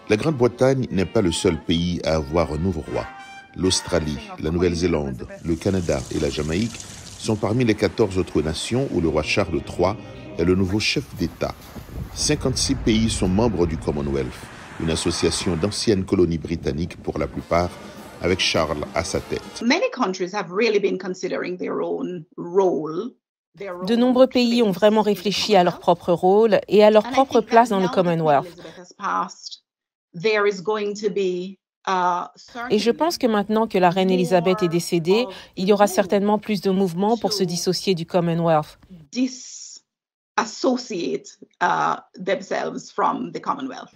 La Grande-Bretagne n'est pas le seul pays à avoir un nouveau roi. L'Australie, la Nouvelle-Zélande, le Canada et la Jamaïque sont parmi les 14 autres nations où le roi Charles III est le nouveau chef d'État. 56 pays sont membres du Commonwealth, une association d'anciennes colonies britanniques pour la plupart, avec Charles à sa tête. De nombreux pays ont vraiment réfléchi à leur propre rôle et à leur propre place dans le Commonwealth. Et je pense que maintenant que la reine Elisabeth est décédée, il y aura certainement plus de mouvements pour se dissocier du Commonwealth.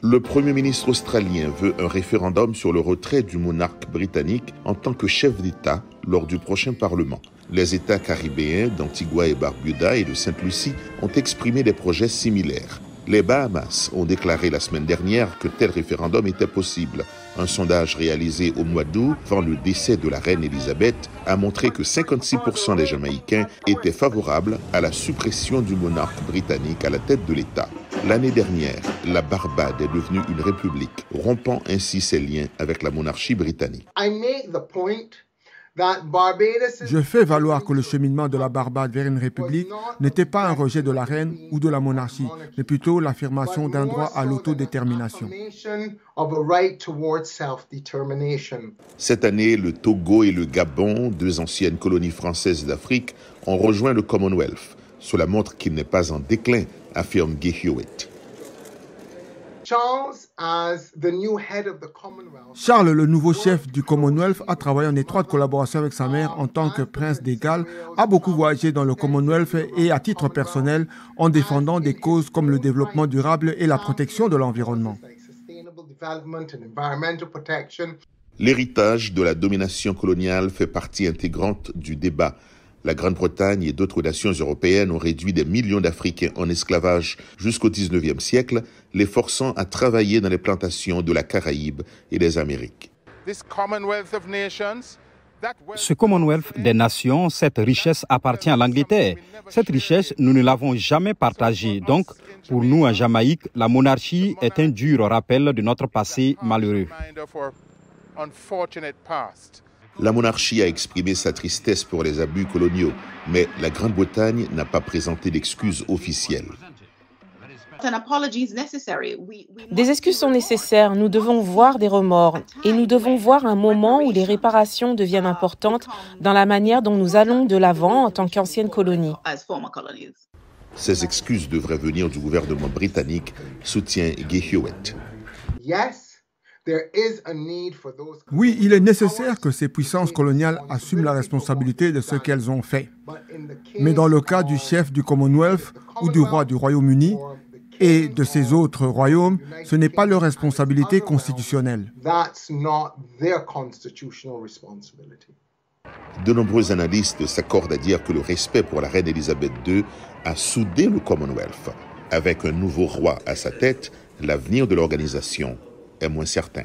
Le Premier ministre australien veut un référendum sur le retrait du monarque britannique en tant que chef d'État lors du prochain Parlement. Les États caribéens d'Antigua et Barbuda et de Sainte-Lucie ont exprimé des projets similaires. Les Bahamas ont déclaré la semaine dernière que tel référendum était possible. Un sondage réalisé au mois d'août, avant le décès de la reine Elisabeth, a montré que 56% des Jamaïcains étaient favorables à la suppression du monarque britannique à la tête de l'État. L'année dernière, la Barbade est devenue une république, rompant ainsi ses liens avec la monarchie britannique. Je fais valoir que le cheminement de la Barbade vers une république n'était pas un rejet de la reine ou de la monarchie, mais plutôt l'affirmation d'un droit à l'autodétermination. Cette année, le Togo et le Gabon, deux anciennes colonies françaises d'Afrique, ont rejoint le Commonwealth. Cela montre qu'il n'est pas en déclin, affirme Guy Hewitt. Charles, le nouveau chef du Commonwealth, a travaillé en étroite collaboration avec sa mère en tant que prince des Galles, a beaucoup voyagé dans le Commonwealth et à titre personnel en défendant des causes comme le développement durable et la protection de l'environnement. L'héritage de la domination coloniale fait partie intégrante du débat. La Grande-Bretagne et d'autres nations européennes ont réduit des millions d'Africains en esclavage jusqu'au XIXe siècle, les forçant à travailler dans les plantations de la Caraïbe et des Amériques. Ce Commonwealth des nations, cette richesse appartient à l'Angleterre. Cette richesse, nous ne l'avons jamais partagée. Donc, pour nous, en Jamaïque, la monarchie est un dur rappel de notre passé malheureux. La monarchie a exprimé sa tristesse pour les abus coloniaux, mais la Grande-Bretagne n'a pas présenté d'excuses officielles. Des excuses sont nécessaires, nous devons voir des remords et nous devons voir un moment où les réparations deviennent importantes dans la manière dont nous allons de l'avant en tant qu'ancienne colonie. Ces excuses devraient venir du gouvernement britannique, soutient Guy Hewitt. Oui, il est nécessaire que ces puissances coloniales assument la responsabilité de ce qu'elles ont fait. Mais dans le cas du chef du Commonwealth ou du roi du Royaume-Uni et de ces autres royaumes, ce n'est pas leur responsabilité constitutionnelle. De nombreux analystes s'accordent à dire que le respect pour la reine Elisabeth II a soudé le Commonwealth. Avec un nouveau roi à sa tête, l'avenir de l'organisation est moins certain.